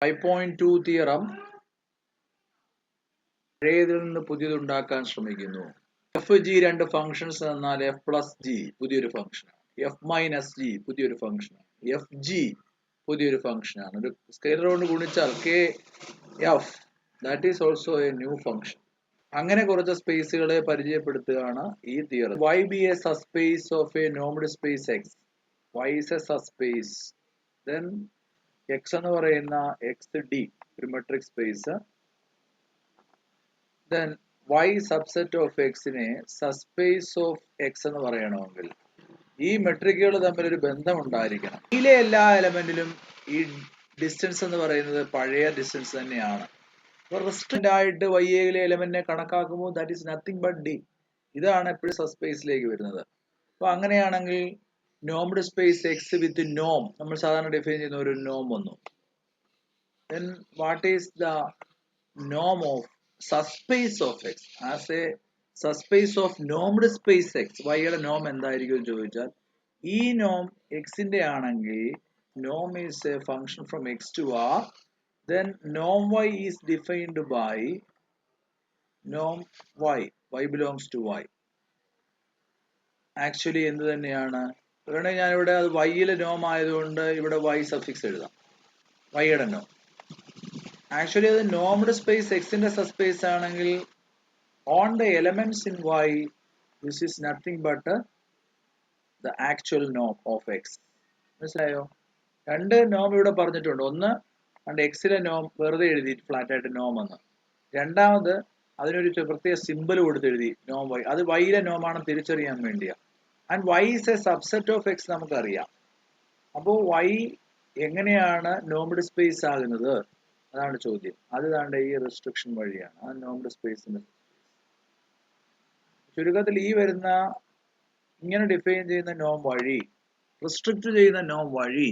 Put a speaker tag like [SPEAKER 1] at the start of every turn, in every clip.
[SPEAKER 1] 5.2 theorem പഴയതിൽ നിന്ന് പുതിയതുണ്ടാക്കാൻ ശ്രമിക്കുന്നു. F G രണ്ട് ഫംഗ്ഷൻസ് എന്നാൽ എഫ് പ്ലസ് ജി പുതിയൊരു ഫംഗ്ഷനാണ്, എഫ് മൈനസ് ജി പുതിയൊരു ഫംഗ്ഷനാണ്, എഫ് ജി പുതിയൊരു ഫംഗ്ഷനാണ്. ഒരു സ്കെയിലർ കൊണ്ട് ഗുണിച്ചാൽ K F that is also a new function. അങ്ങനെ കുറച്ച് സ്പേസുകളെ പരിചയപ്പെടുത്തുകയാണ് ഈ theory. Y be a subspace of a normed space X. Y is a subspace. Then X എന്ന് പറയുന്ന എക്സ് ഡി ഒരു metric space. Then Y subset of എക്സിനെ subspace of X എന്ന് പറയണമെങ്കിൽ ഈ മെട്രിക്കുകൾ തമ്മിൽ ഒരു ബന്ധം ഉണ്ടായിരിക്കണം. ഇതിലെ എല്ലാ എലമെന്റിലും ഈ ഡിസ്റ്റൻസ് എന്ന് പറയുന്നത് പഴയ ഡിസ്റ്റൻസ് തന്നെയാണ്. റെസ്ട്രിക്റ്റ് ആയിട്ട് വൈ എയിലെ എലമെന്റിനെ കണക്കാക്കുമ്പോൾ that is nothing but D. ഇതാണ് എപ്പോഴും സബ്സ്പേസിലേക്ക് വരുന്നത്. അപ്പൊ അങ്ങനെയാണെങ്കിൽ നോംഡ് സ്പേസ് എക്സ് വിത്ത് നോം നമ്മൾ സാധാരണ ഡിഫൈൻ ചെയ്യുന്ന ഒരു നോം വന്നു. Then what is the norm of subspace of x? As a subspace of normed space x, y യുടെ നോം എന്തായിരിക്കും ചോദിച്ചാൽ ഈ നോം എക്സിന്റെ ആണെങ്കിൽ നോം is a function from x to r. Then norm y is defined by norm y. Y belongs to y. Actually എന്ത് തന്നെയാണ് വേണമെങ്കിൽ ഞാനിവിടെ അത് വൈയിലെ നോം ആയതുകൊണ്ട് ഇവിടെ y സഫിക്സ് എഴുതാം. വൈയുടെ നോം ആക്ച്വലി അത് നോംഡ് സ്പേസ് എക്സിന്റെ സബ്സ്പേസ് ആണെങ്കിൽ on the elements in Y this is nothing but the actual നോം ഓഫ് എക്സ്. മനസ്സിലായോ? രണ്ട് നോം ഇവിടെ പറഞ്ഞിട്ടുണ്ട്. ഒന്ന് കണ്ട് എക്സിലെ നോം വെറുതെ എഴുതി ഫ്ലാറ്റ് ആയിട്ട് നോം എന്ന്. രണ്ടാമത് അതിനൊരു പ്രത്യേക സിമ്പിൾ കൊടുത്ത് എഴുതി നോം വൈ. അത് വൈയിലെ നോമാണെന്ന് തിരിച്ചറിയാൻ വേണ്ടിയാ. And Y is a subset of X നമുക്കറിയാം. അപ്പോൾ വൈ എങ്ങനെയാണ് നോംഡ് സ്പേസ് ആകുന്നത് അതാണ് ചോദ്യം. അത് താണ്ട ഈ റെസ്ട്രിക്ഷൻ വഴിയാണ് ആ നോംഡ് സ്പേസിന്. ചുരുക്കത്തിൽ ഈ വരുന്ന ഇങ്ങനെ ഡിഫൈൻ ചെയ്യുന്ന നോം വഴി, റെസ്ട്രിക്റ്റ് ചെയ്യുന്ന നോം വഴി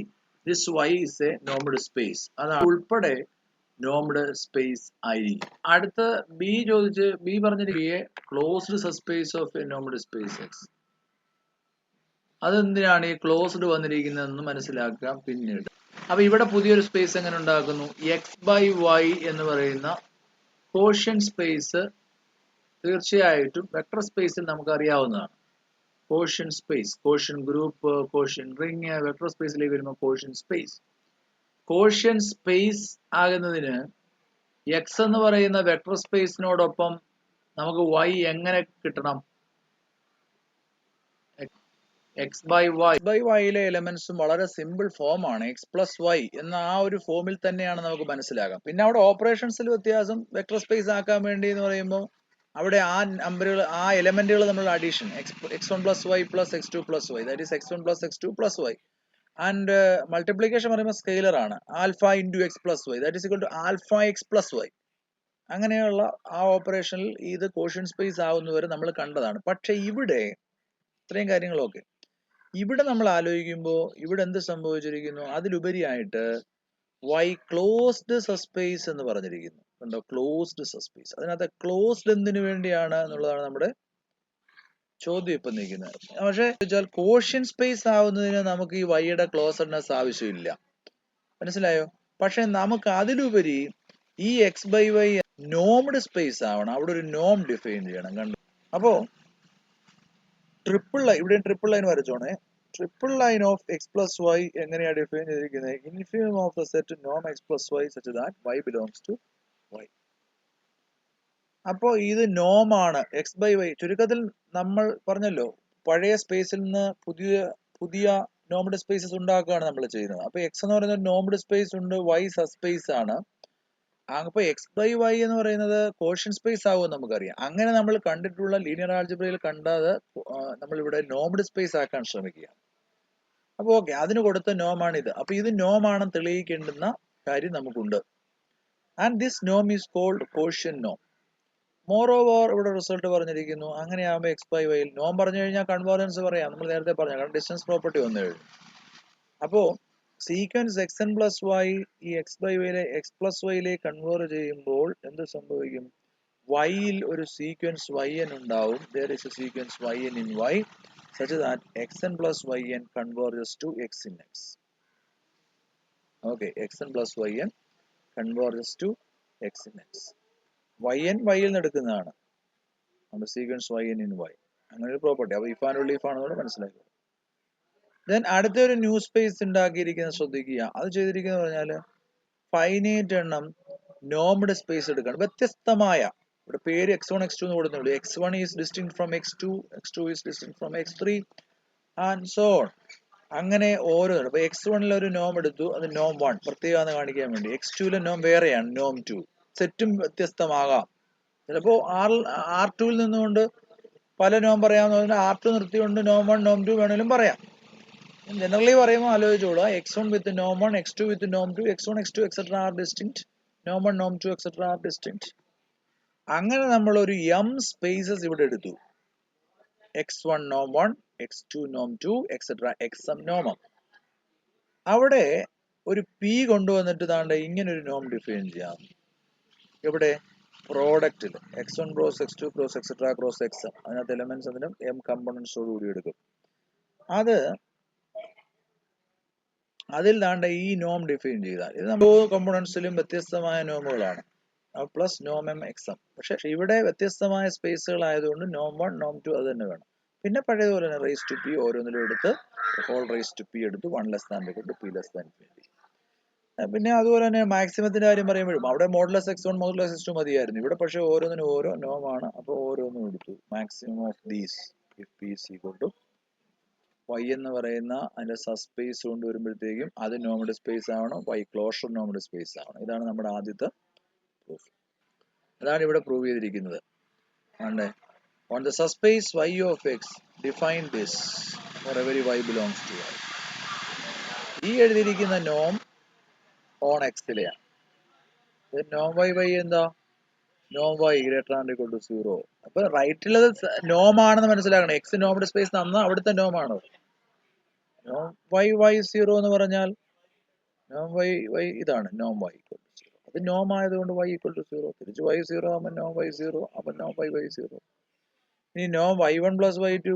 [SPEAKER 1] this Y is a normed space. അതാണ് ഉൾപ്പെടെ നോംഡ് സ്പേസ് ആയിരിക്കും. അടുത്ത ബി ചോദിച്ച് ബി പറഞ്ഞിരിക്കുകയെ closed subspace of a normed space X. അതെന്തിനാണ് ഈ ക്ലോസ്ഡ് വന്നിരിക്കുന്നതെന്ന് മനസ്സിലാക്കാം പിന്നീട്. അപ്പൊ ഇവിടെ പുതിയൊരു സ്പേസ് എങ്ങനെ ഉണ്ടാക്കുന്നു? എക്സ് ബൈ വൈ എന്ന് പറയുന്ന കോഷ്യൻ സ്പേസ് തീർച്ചയായിട്ടും വെക്ടർ സ്പേസിൽ നമുക്ക് അറിയാവുന്നതാണ്. Quotient space, quotient group, quotient ring, vector സ്പേസിലേക്ക് വരുമ്പോൾ കോഷ്യൻ സ്പേസ്. കോഷ്യൻ സ്പേസ് ആകുന്നതിന് എക്സ് എന്ന് പറയുന്ന വെക്ടർ സ്പേസിനോടൊപ്പം നമുക്ക് വൈ എങ്ങനെ കിട്ടണം? എക്സ് ബൈ വൈയിലെ എലമെന്റ്സും വളരെ സിമ്പിൾ ഫോമാണ്. എക്സ് പ്ലസ് വൈ എന്ന ആ ഒരു ഫോമിൽ തന്നെയാണ് നമുക്ക് മനസ്സിലാകാം. പിന്നെ അവിടെ ഓപ്പറേഷൻസിൽ വ്യത്യാസം. വെക്ടർ സ്പേസ് ആക്കാൻ വേണ്ടി എന്ന് പറയുമ്പോൾ അവിടെ ആ നമ്പറുകൾ, ആ എലമെന്റുകൾ നമ്മൾ addition X one plus Y plus X two plus Y, that is X one plus X two plus Y. And multiplication പറയുമ്പോൾ സ്കെയിലർ ആണ്. Alpha into X plus Y that is equal to alpha X plus Y. അങ്ങനെയുള്ള ആ ഓപ്പറേഷനിൽ ഇത് quotient space ആവുന്നവരെ നമ്മൾ കണ്ടതാണ്. പക്ഷെ ഇവിടെ ഇത്രയും കാര്യങ്ങളൊക്കെ ഇവിടെ നമ്മൾ ആലോചിക്കുമ്പോൾ ഇവിടെ എന്ത് സംഭവിച്ചിരിക്കുന്നു? അതിലുപരിയായിട്ട് വൈ ക്ലോസ്ഡ് സബ്സ്പേസ് എന്ന് പറഞ്ഞിരിക്കുന്നു. കണ്ടോ? Closed subspace. അതിനകത്ത് ക്ലോസ്ഡ് എന്തിനു വേണ്ടിയാണ് എന്നുള്ളതാണ് നമ്മുടെ ചോദ്യം ഇപ്പം നിൽക്കുന്നത്. പക്ഷേ വെച്ചാൽ കോഷ്യൻ സ്പേസ് ആവുന്നതിന് നമുക്ക് ഈ വൈയുടെ ക്ലോസ്ഡ്നെസ് ആവശ്യമില്ല. മനസ്സിലായോ? പക്ഷെ നമുക്ക് അതിലുപരി ഈ X by Y normed space ആവണം. അവിടെ ഒരു നോം ഡിഫൈൻ ചെയ്യണം. കണ്ടോ? അപ്പോ ട്രിപ്പിൾ ലൈൻ, ഇവിടെ ട്രിപ്പിൾ ലൈൻ വരച്ചോണേ. Triple line of X plus Y എങ്ങനെയാണ് ഡിഫൈൻ ചെയ്തിരിക്കുന്നത്? ഇൻഫിനിമം ഓഫ് ദ സെറ്റ് നോം X plus Y such that Y belongs to Y. അപ്പോൾ ഇത് നോം ആണ് എക്സ് ബൈ വൈ. ചുരുക്കത്തിൽ നമ്മൾ പറഞ്ഞല്ലോ പഴയ സ്പേസിൽ നിന്ന് പുതിയ നോംഡ് സ്പേസസ് ഉണ്ടാക്കുകയാണ് നമ്മൾ ചെയ്യുന്നത്. അപ്പൊ എക്സ് എന്ന് പറയുന്നത് നോംഡ് സ്പേസ് ഉണ്ട്, വൈ സബ്സ്പേസ് ആണ്. അപ്പൊ എക്സ് ബൈ വൈ എന്ന് പറയുന്നത് കോഷ്യൻ സ്പേസ് ആകുമെന്ന് നമുക്കറിയാം. അങ്ങനെ നമ്മൾ കണ്ടിട്ടുള്ള ലീനിയർ ആൾജിബ്രയിൽ കണ്ടത് നമ്മൾ ഇവിടെ നോംഡ് സ്പേസ് ആക്കാൻ ശ്രമിക്കുക. അപ്പൊ ഓക്കെ, അതിന് കൊടുത്ത നോമാണ് ഇത്. അപ്പൊ ഇത് നോം ആണെന്ന് തെളിയിക്കേണ്ടുന്ന കാര്യം നമുക്കുണ്ട്. And this Noam is called quotient Noam. More over ഇവിടെ റിസൾട്ട് പറഞ്ഞിരിക്കുന്നു. അങ്ങനെയാകുമ്പോൾ എക്സ് ബൈ വൈയിൽ നോം പറഞ്ഞു കഴിഞ്ഞാൽ കൺവേർജൻസ് പറയാം. നമ്മൾ നേരത്തെ പറഞ്ഞു, കാരണം ഡിസ്റ്റൻസ് പ്രോപ്പർട്ടി വന്നു കഴിഞ്ഞു. അപ്പോ sequence X N plus Y ഈ എക്സ് ബൈ വൈയിലെ എക്സ് പ്ലസ് വൈയിലേക്ക് കൺവേർട്ട് ചെയ്യുമ്പോൾ എന്ത് സംഭവിക്കും? വൈയിൽ ഒരു സീക്വൻസ് വൈ എൻ ഉണ്ടാവും. there is a sequence yn in y such that xn plus yn converges to x in x. Okay, xn plus yn converges to X in X. yn y ൽ നിന്ന് എടുക്കുന്നതാണ് നമ്മുടെ sequence yn in y. അങ്ങനെ ഒരു property. അപ്പോൾ if and only if ആണെന്ന് മനസ്സിലാക്കുക. Then അടുത്തൊരു ന്യൂ സ്പേസ് ഉണ്ടാക്കിയിരിക്കുന്നത് ശ്രദ്ധിക്കുക. അത് ചെയ്തിരിക്കുന്നത് പറഞ്ഞാൽ ഫൈനൈറ്റ് എണ്ണം നോംഡ് സ്പേസ് എടുക്കണം. വ്യത്യസ്തമായ, ഇവിടെ പേര് x1 x2 എന്ന് കൊടുക്കുന്നുള്ളൂ. x1 is distinct from x2, x2 is distinct from x3 and so on. അങ്ങനെ ഓരോന്നും. ഇപ്പൊ x1 ഒരു നോം എടുത്തു, അത് നോം 1 പ്രത്യേകം കാണിക്കാൻ വേണ്ടി. x2 നോം വേറെയാണ്, നോം 2. സെറ്റും വ്യത്യസ്തമാകാം. ചിലപ്പോ R2 നിന്നുകൊണ്ട് പല നോം പറയാമെന്ന് പറഞ്ഞാൽ R2 നിർത്തിക്കൊണ്ട് നോം 1 നോം 2 വേണമെങ്കിലും പറയാം. ജനറലി പറയുമ്പോൾ ആലോചിച്ചോളൂ, x1 വിത്ത് നോം 1, x2 വിത്ത് നോം 2, x1 x2 etcetera are distinct, നോം 1 നോം 2 എക്സെട്ര ആർ ഡിസ്റ്റിങ്ക്ട്. അങ്ങനെ നമ്മൾ ഒരു m സ്പേസസ് ഇവിടെ എടുത്തു. x1 നോം 1, x2 നോം 2 എക്സെട്ര xm നോമം. അവിടെ ഒരു p കൊണ്ടുവന്നിട്ട് താണ്ട ഇങ്ങനെ ഒരു നോം ഡിഫൈൻ ചെയ്യാം. ഇവിടെ പ്രോഡക്റ്റിൽ x1 cross x2 cross etcetera cross xm, അതിനകത്ത് എലമെന്റ്സ് അതിനും m കമ്പോണൻസോട് കൂടി എടുക്കും. അതിൽ താണ്ട ഈ നോം ഡിഫൈൻ ചെയ്താൽ ഇത് നമ്മൾ കമ്പോണൻസിലും വ്യത്യസ്തമായ നോമുകളാണ്, പ്ലസ് നോം എം എക്സം. പക്ഷെ ഇവിടെ വ്യത്യസ്തമായ സ്പേസുകൾ ആയതുകൊണ്ട് നോം 1 നോം 2 അത് തന്നെ വേണം. പിന്നെ പഴയതുപോലെ തന്നെ റേസ് ടു പി ഓരോന്നിലും എടുത്ത് ഹോൾ റേസ് ടു പി എടുത്ത് 1 ലെസ് ദാൻ കൊണ്ട് p ലെസ് ദാൻ p. പിന്നെ അതുപോലെ തന്നെ മാക്സിമത്തിന്റെ കാര്യം പറയുമ്പോഴും അവിടെ മോഡുലസ് x1 മോഡുലസ് x2 മതിയായിരുന്നു. ഇവിടെ പക്ഷെ ഓരോന്നിനും ഓരോ നോം ആണ്. അപ്പോൾ ഓരോന്നും എടുത്തു. Maximum of these if p is equal to y എന്ന് പറയുന്ന അതിന്റെ സബ്സ്പേസ് കൊണ്ട് വരുമ്പോഴത്തേക്കും അത് നോമഡ് സ്പേസ് ആവണം, y ക്ലോഷർ നോമഡ് സ്പേസ് ആവണം. ഇതാണ് നമ്മുടെ ആദ്യത്തെ പ്രൂഫ്. അതാണ് ഇവിടെ പ്രൂവ് ചെയ്തിരിക്കുന്നത്. On the subspace y of x, define this for every y belongs to y. ഈ എഴുതിയിരിക്കുന്ന നോം ഓൺ എക്സിലെയാണ്. നോം y എന്താ? നോം y greater and equal to 0. അപ്പൊ റൈറ്റിലുള്ളത് നോം ആണെന്ന് മനസ്സിലാക്കണം. എക്സ് നോമഡ് സ്പേസ് തന്ന അവിടുത്തെ നോം ആണ്. നോം y 0 എന്ന് പറഞ്ഞാൽ നോം y ഇതാണ് നോം y ഈക്വൽ ടു 0. അത് നോം ആയതുകൊണ്ട് y ഈക്വൽ ടു 0. തിരിച്ച് y 0 ആകുമ്പോൾ നോം y 0, അപ്പൊ നോം y 0. ഇനി നോം y1 പ്ലസ് y2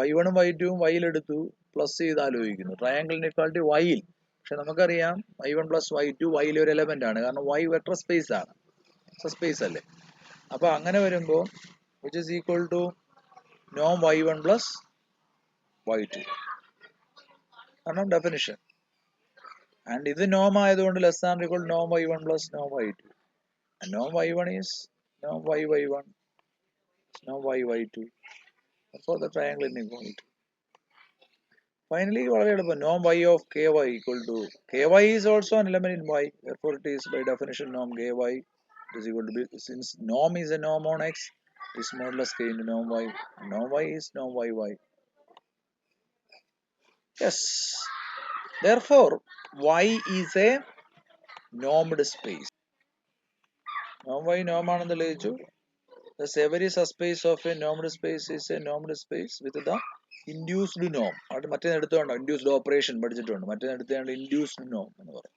[SPEAKER 1] y1 ഉം y2 ഉം y എടുത്തു പ്ലസ് ചെയ്ത് ആലോചിക്കുന്നു. ട്രയാങ്കിൾ ഇക്വാളിറ്റി y ൽ. പക്ഷെ നമുക്കറിയാം y1 പ്ലസ് y2 y ലെ ഒരു എലമെന്റ് ആണ്. കാരണം y വെക്ടർ സ്പേസ് ആണ്, സ്പേസ് അല്ലേ. അപ്പൊ അങ്ങനെ വരുമ്പോൾ which is equal to Noam y1 plus y2 കാരണം ഡെഫിനിഷൻ. ആൻഡ് ഇത് നോം ആയതുകൊണ്ട് less and equal Noam y1 plus Noam y2. Noam y1 is Noam y1, Noam y2 for the triangle inequality. Finally, വളരെ എളുപ്പം. നോം y of ky equal to ky is also an element in y, therefore it is by definition norm ky is equal to b. Since norm is a norm on x, it is modulus k into norm y. Norm y is norm y. Yes, therefore y is a normed space. Norm y norm ആണെന്ന് തെളിയിച്ചു. Thus every subspace of a normed space is a normed space with the induced norm. അവിടെ മറ്റേ എടുത്തോണ്ടോ induced operation പഠിച്ചിട്ടുണ്ട്. മറ്റേ എടുത്തോണ്ട് induced നോം എന്ന് പറയും.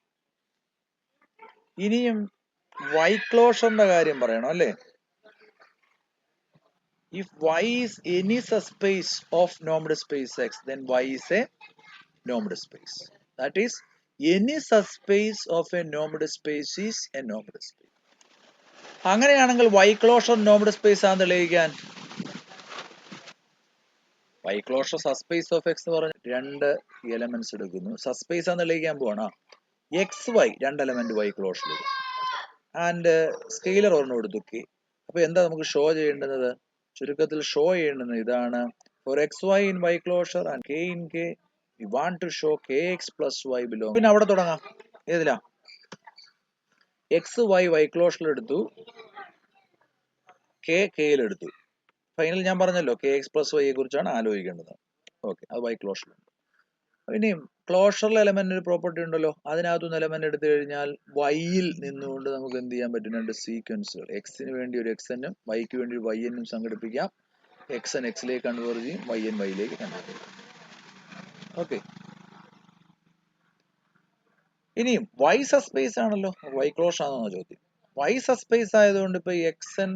[SPEAKER 1] ഇനിയും y ക്ലോഷറിന്റെ കാര്യം പറയണം അല്ലേ. If y is any subspace of normed space x, then y is a normed space. That is, any subspace of a normed space is a normed space. അങ്ങനെയാണെങ്കിൽ y ക്ലോഷർ normed space ആണെന്ന് തെളിയിക്കാൻ y closure subspace of x എന്ന് പറഞ്ഞ രണ്ട് elements എടുക്കുന്നു. Subspace ആണെന്ന് തെളിയിക്കാൻ പോവാണ്. എക്സ് വൈ രണ്ട് element y closure and scalar ഒരെണ്ണം എടുത്തു k. അപ്പൊ എന്താ നമുക്ക് ഷോ ചെയ്യേണ്ടത്? ചുരുക്കത്തിൽ ഷോ ചെയ്യേണ്ടത് ഇതാണ്. For X Y in y closure and k in k, we want to show kx plus y belong. പിന്നെ അവിടെ തുടങ്ങാം. ഏതിലാ? എക്സ് വൈ y ക്ലോഷറിൽ എടുത്തു, k യിൽ എടുത്തു. ഫൈനൽ ഞാൻ പറഞ്ഞല്ലോ kx plus y യെ കുറിച്ചാണ് ആലോചിക്കേണ്ടത്. ഓക്കെ, അത് y ക്ലോഷറിലുണ്ട്. ഇനിയും ക്ലോഷറിൽ എലമെന്റ് ഒരു പ്രോപ്പർട്ടി ഉണ്ടല്ലോ, അതിനകത്തുനിന്ന് എലമെന്റ് എടുത്തു കഴിഞ്ഞാൽ വൈയിൽ നിന്നുകൊണ്ട് നമുക്ക് എന്ത് ചെയ്യാൻ പറ്റും? രണ്ട് സീക്വൻസുകൾ, എക്സിന് വേണ്ടി ഒരു എക്സ് എന്നും വൈക്ക് വേണ്ടി ഒരു വൈ എന്നും സംഘടിപ്പിക്കാം. എക്സ് എൻ എക്സിലേക്ക് കൺവേർജ് ചെയ്യും, വൈ എൻ വൈയിലേക്ക് കൺവേർജ് ചെയ്യും. ഓക്കെ, ഇനിയും വൈ സബ്സ്പേസ് ആണല്ലോ, വൈ ക്ലോഷർ ആണെന്നോ ചോദ്യം. വൈ സബ്സ്പേസ് ആയതുകൊണ്ട് ഇപ്പൊ എക്സ് എൻ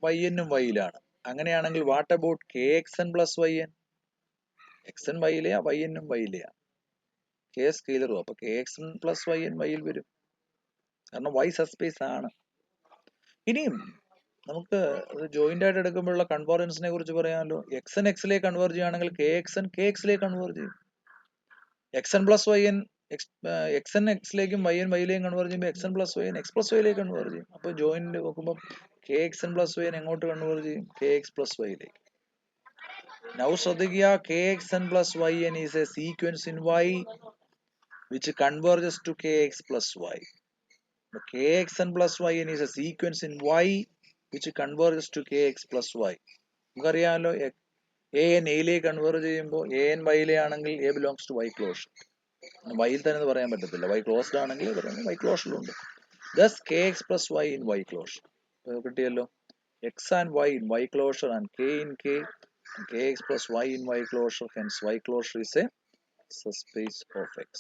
[SPEAKER 1] വൈ എന്നും വൈയിലാണ്. അങ്ങനെയാണെങ്കിൽ what about K X N plus Y N? X N വൈയിലെയാ, വൈ എന്നും വൈയിലെയാ. കെ സ്കെയിലറും, അപ്പൊ K X N plus Y N വൈയിൽ വരും. കാരണം y സബ്സ്പേസ് ആണ്. ഇനിയും നമുക്ക് ജോയിന്റ് ആയിട്ട് എടുക്കുമ്പോഴുള്ള കൺവേർജൻസിനെ കുറിച്ച് പറയാമല്ലോ. എക്സ് എൻ എക്സിലേക്ക് കൺവേർജ് ചെയ്യുകയാണെങ്കിൽ കെ എക്സ് എൻ കെ എക്സിലേക്ക് കൺവേർജ് ചെയ്യും. X N plus Y N X N എക്സിലേക്കും വൈ എൻ വൈയിലേക്കും കൺവേർജ് ചെയ്യുമ്പോൾ X N plus Y N X plus വൈയിലേക്ക് കൺവേർജ് ചെയ്യും. അപ്പോൾ ജോയിന്റ് നോക്കുമ്പോൾ K X N plus Y N എങ്ങോട്ട് കൺവേർജ് ചെയ്യും? കെ എക്സ് പ്ലസ് വൈയിലേക്ക്. നൗ ശ്രദ്ധിക്കുക, K X N plus Y N is a sequence in Y which converges to K X plus Y. kxn plus yn is a sequence in y which converges to kx plus y. നമുക്കറിയാമല്ലോ A N എയിലേക്ക് converge ചെയ്യുമ്പോൾ A N വൈയിലെ ആണെങ്കിൽ A belongs to Y closure. വൈയിൽ തന്നെ പറയാൻ പറ്റത്തില്ല, Y closed ആണെങ്കിൽ പറയുന്നത് വൈ ക്ലോഷറിലുണ്ട്. Thus K X plus Y in Y closure. കിട്ടിയല്ലോ. X and Y in Y closure and K in K X plus Y in Y closure. Hence Y closure is a subspace of X.